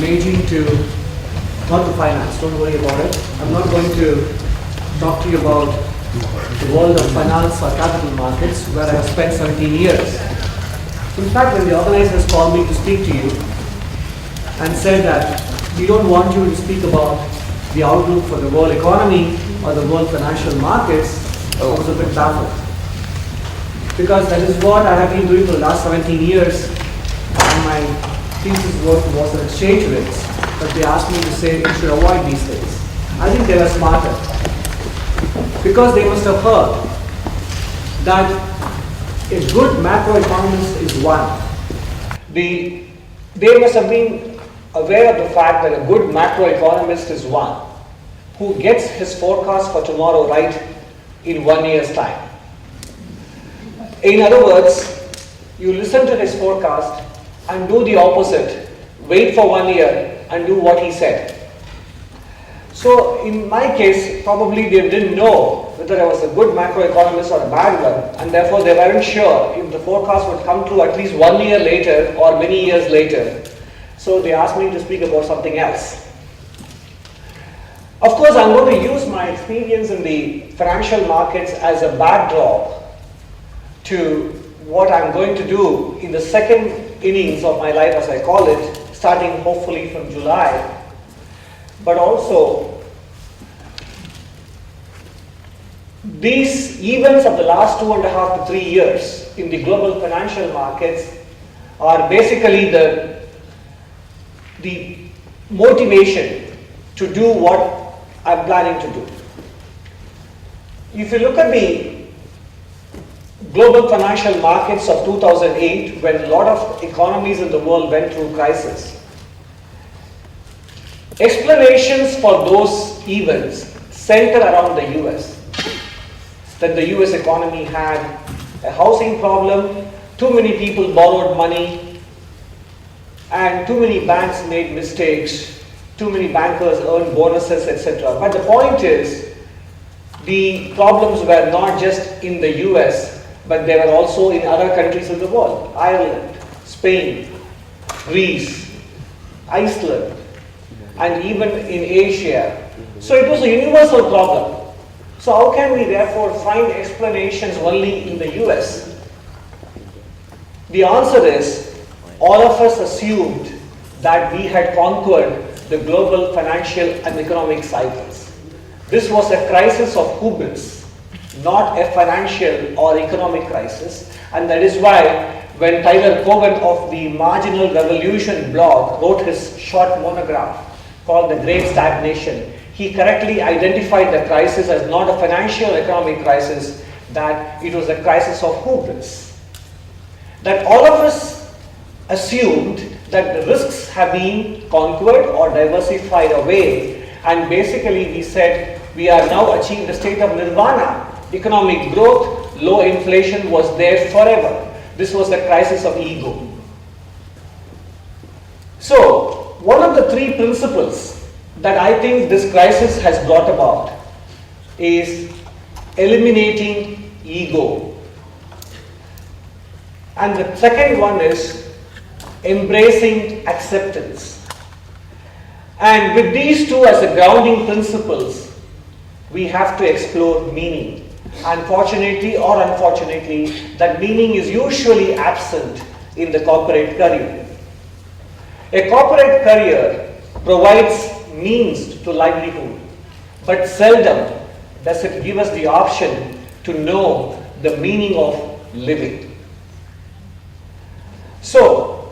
major to not to finance, don't worry about it. I'm not going to talk to you about the world of finance or capital markets where I have spent 17 years. In fact, when the organizers called me to speak to you and said that we don't want you to speak about the outlook for the world economy or the world financial markets, I was a bit baffled. Because that is what I have been doing for the last 17 years, and my thesis work was on exchange rates. But they asked me to say you should avoid these things. I think they were smarter. Because they must have heard that a good macroeconomist is one. They must have been aware of the fact that a good macroeconomist is one who gets his forecast for tomorrow right in 1 year's time. In other words, you listen to his forecast and do the opposite. Wait for 1 year and do what he said. So in my case, probably they didn't know whether I was a good macroeconomist or a bad one, and therefore they weren't sure if the forecast would come true at least 1 year later or many years later. So they asked me to speak about something else. Of course, I'm going to use my experience in the financial markets as a backdrop to what I'm going to do in the second innings of my life, as I call it, starting hopefully from July. But also, these events of the last 2.5 to 3 years in the global financial markets are basically the motivation to do what I'm planning to do. If you look at the global financial markets of 2008, when a lot of economies in the world went through crisis, explanations for those events center around the US. That the US economy had a housing problem, too many people borrowed money, and too many banks made mistakes, too many bankers earned bonuses, etc. But the point is, the problems were not just in the US, but they were also in other countries in the world. Ireland, Spain, Greece, Iceland, and even in Asia. So it was a universal problem. So how can we therefore find explanations only in the US? The answer is, all of us assumed that we had conquered the global financial and economic cycles. This was a crisis of hubris, not a financial or economic crisis. And that is why when Tyler Cowen of the Marginal Revolution blog wrote his short monograph called The Great Stagnation, he correctly identified the crisis as not a financial economic crisis, that it was a crisis of hubris. That all of us assumed that the risks have been conquered or diversified away, and basically we said we are now achieved the state of nirvana. Economic growth, low inflation was there forever. This was the crisis of ego. So, one of the three principles that I think this crisis has brought about is eliminating ego. And the second one is embracing acceptance. And with these two as the grounding principles, we have to explore meaning. Unfortunately or unfortunately, that meaning is usually absent in the corporate career. A corporate career provides means to livelihood, but seldom does it give us the option to know the meaning of living. So,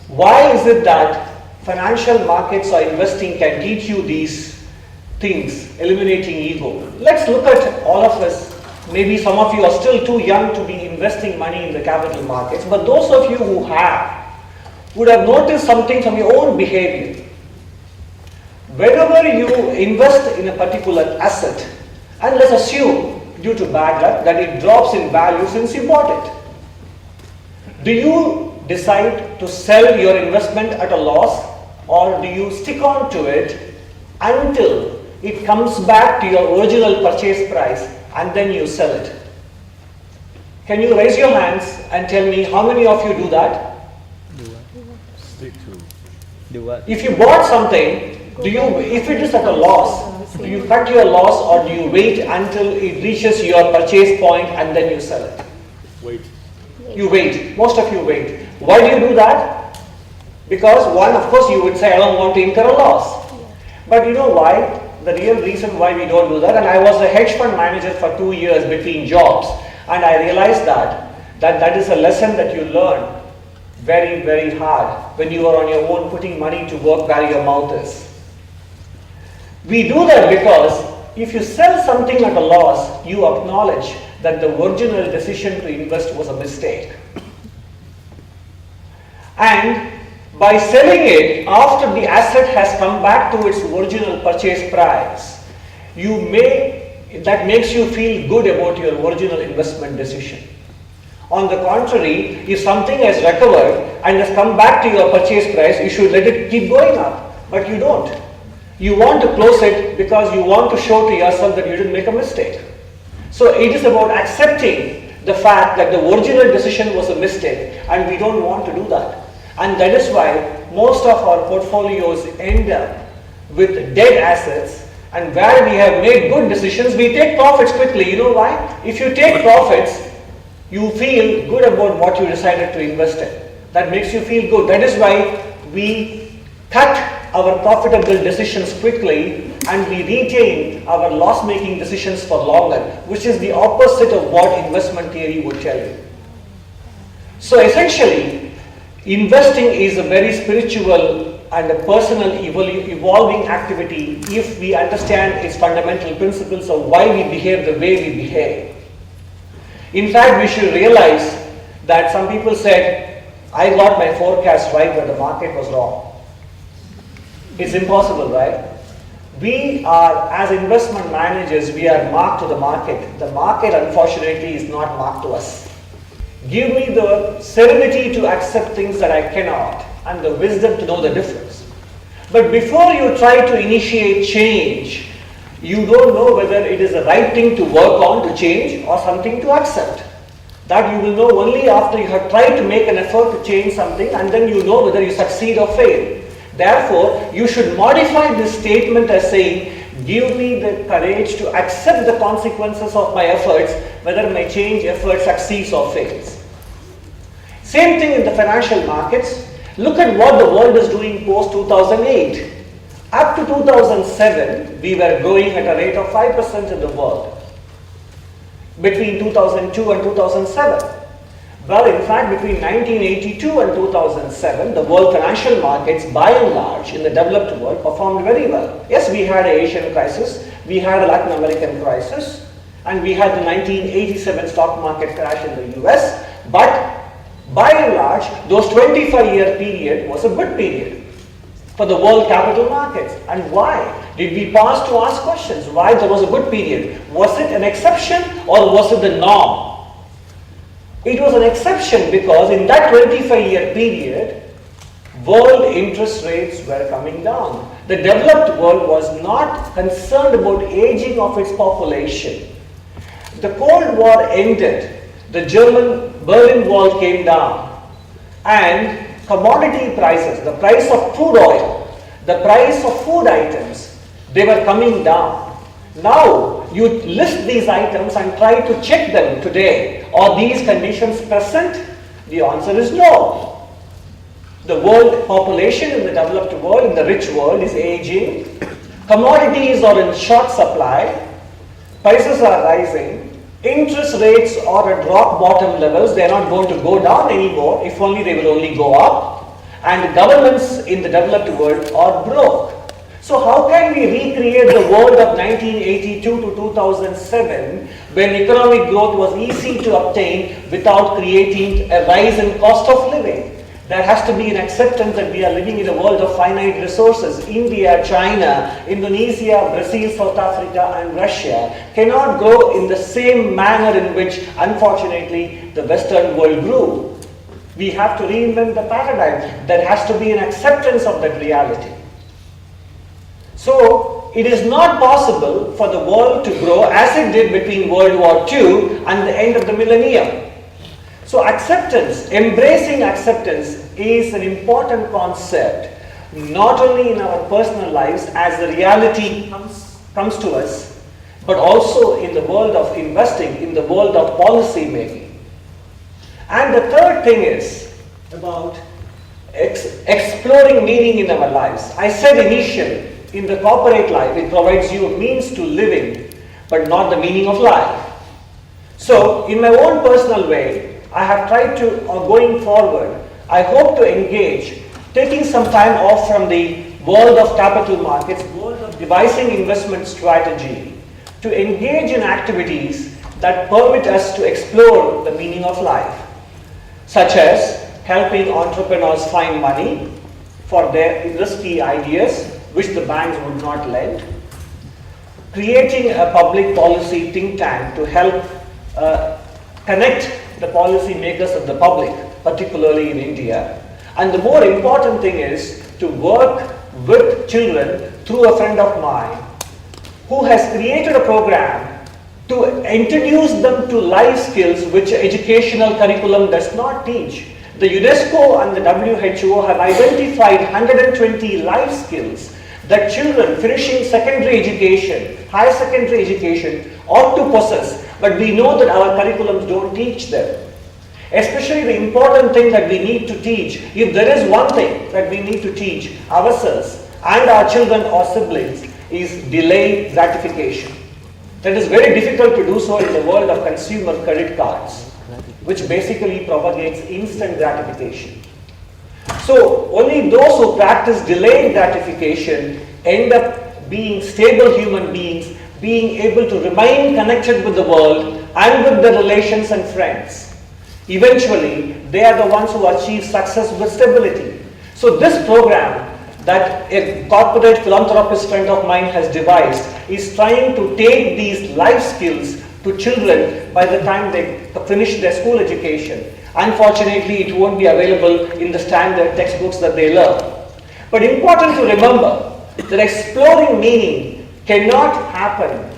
why is it that financial markets or investing can teach you these things, eliminating ego? Let's look at all of us. Maybe some of you are still too young to be investing money in the capital markets, but those of you who have would have noticed something from your own behavior. Whenever you invest in a particular asset, and let's assume due to bad luck that it drops in value since you bought it, do you decide to sell your investment at a loss, or do you stick on to it until it comes back to your original purchase price and then you sell it? Can you raise your hands and tell me how many of you do that? Do what? If you bought something, if it is at a loss, do you cut your loss or do you wait until it reaches your purchase point and then you sell it? Wait. You wait. Most of you wait. Why do you do that? Because one, of course, you would say, I don't want to incur a loss. But you know why? The real reason why we don't do that, and I was a hedge fund manager for 2 years between jobs, and I realized that is a lesson that you learn very, very hard when you are on your own putting money to work where your mouth is. We do that because if you sell something at a loss, you acknowledge that the original decision to invest was a mistake. And by selling it after the asset has come back to its original purchase price, that makes you feel good about your original investment decision. On the contrary, if something has recovered and has come back to your purchase price, you should let it keep going up, but you don't. You want to close it because you want to show to yourself that you didn't make a mistake. So it is about accepting the fact that the original decision was a mistake, and we don't want to do that. And that is why most of our portfolios end up with dead assets, and where we have made good decisions, we take profits quickly. You know why? If you take profits, you feel good about what you decided to invest in. That makes you feel good. That is why we cut our profitable decisions quickly and we retain our loss-making decisions for longer, which is the opposite of what investment theory would tell you. So essentially, investing is a very spiritual and a personal evolving activity if we understand its fundamental principles of why we behave the way we behave. In fact, we should realize that some people said, I got my forecast right, but the market was wrong. It's impossible, right? We are, as investment managers, we are marked to the market. The market, unfortunately, is not marked to us. Give me the serenity to accept things that I cannot, and the wisdom to know the difference. But before you try to initiate change, you don't know whether it is the right thing to work on to change or something to accept. That you will know only after you have tried to make an effort to change something, and then you know whether you succeed or fail. Therefore, you should modify this statement as saying, give me the courage to accept the consequences of my efforts, whether my change effort succeeds or fails. Same thing in the financial markets. Look at what the world is doing post-2008. Up to 2007, we were growing at a rate of 5% in the world. Between 2002 and 2007. Well, in fact, between 1982 and 2007, the world financial markets, by and large, in the developed world, performed very well. Yes, we had an Asian crisis, we had a Latin American crisis, and we had the 1987 stock market crash in the US, but by and large, those 25-year period was a good period for the world capital markets. And why? Did we pause to ask questions? Why there was a good period? Was it an exception or was it the norm? It was an exception because in that 25-year period, world interest rates were coming down. The developed world was not concerned about aging of its population. The Cold War ended, the German Berlin Wall came down, and commodity prices, the price of crude oil, the price of food items, they were coming down. Now, you list these items and try to check them today. Are these conditions present? The answer is no. The world population in the developed world, in the rich world, is aging. Commodities are in short supply. Prices are rising. Interest rates are at rock bottom levels. They are not going to go down anymore. If only they will only go up. And governments in the developed world are broke. So how can we recreate the world of 1982 to 2007 when economic growth was easy to obtain without creating a rise in cost of living? There has to be an acceptance that we are living in a world of finite resources. India, China, Indonesia, Brazil, South Africa, and Russia cannot grow in the same manner in which, unfortunately, the Western world grew. We have to reinvent the paradigm. There has to be an acceptance of that reality. So, it is not possible for the world to grow as it did between World War II and the end of the millennium. So acceptance, embracing acceptance is an important concept, not only in our personal lives as the reality comes to us, but also in the world of investing, in the world of policy making. And the third thing is about exploring meaning in our lives. I said initially, in the corporate life, it provides you a means to living, but not the meaning of life. So, in my own personal way, I have tried to, going forward, I hope to engage, taking some time off from the world of capital markets, world of devising investment strategy, to engage in activities that permit us to explore the meaning of life, such as helping entrepreneurs find money for their risky ideas, which the banks would not lend, creating a public policy think tank to help connect the policy makers of the public, particularly in India. And the more important thing is to work with children through a friend of mine who has created a program to introduce them to life skills which educational curriculum does not teach. The UNESCO and the WHO have identified 120 life skills that children finishing secondary education, higher secondary education ought to possess, but we know that our curriculums don't teach them. Especially the important thing that we need to teach, if there is one thing that we need to teach ourselves and our children or siblings, is delayed gratification. That is very difficult to do so in the world of consumer credit cards, which basically propagates instant gratification. So only those who practice delayed gratification end up being stable human beings, being able to remain connected with the world and with their relations and friends. Eventually, they are the ones who achieve success with stability. So this program that a corporate philanthropist friend of mine has devised is trying to take these life skills to children by the time they finish their school education. Unfortunately, it won't be available in the standard textbooks that they learn. But important to remember that exploring meaning cannot happen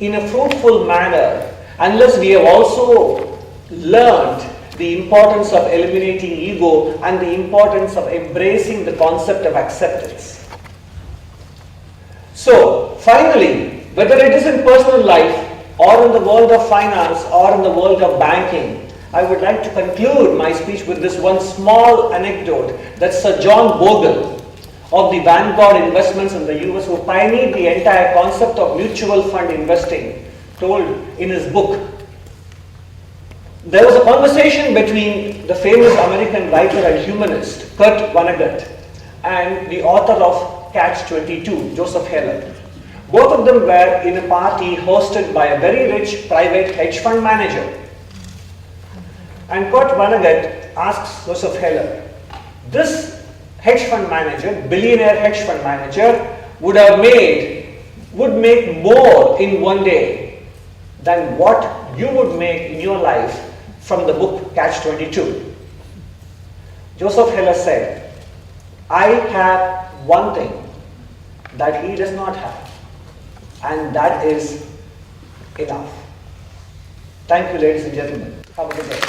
in a fruitful manner unless we have also learned the importance of eliminating ego and the importance of embracing the concept of acceptance. So, finally, whether it is in personal life or in the world of finance or in the world of banking, I would like to conclude my speech with this one small anecdote that Sir John Bogle of the Vanguard Investments in the US, who pioneered the entire concept of mutual fund investing, told in his book. There was a conversation between the famous American writer and humanist Kurt Vonnegut and the author of Catch-22, Joseph Heller. Both of them were in a party hosted by a very rich private hedge fund manager. And Kurt Vonnegut asks Joseph Heller, this hedge fund manager, billionaire hedge fund manager, would make more in one day than what you would make in your life from the book Catch-22. Joseph Heller said, I have one thing that he does not have, and that is enough. Thank you, ladies and gentlemen. Have a good day.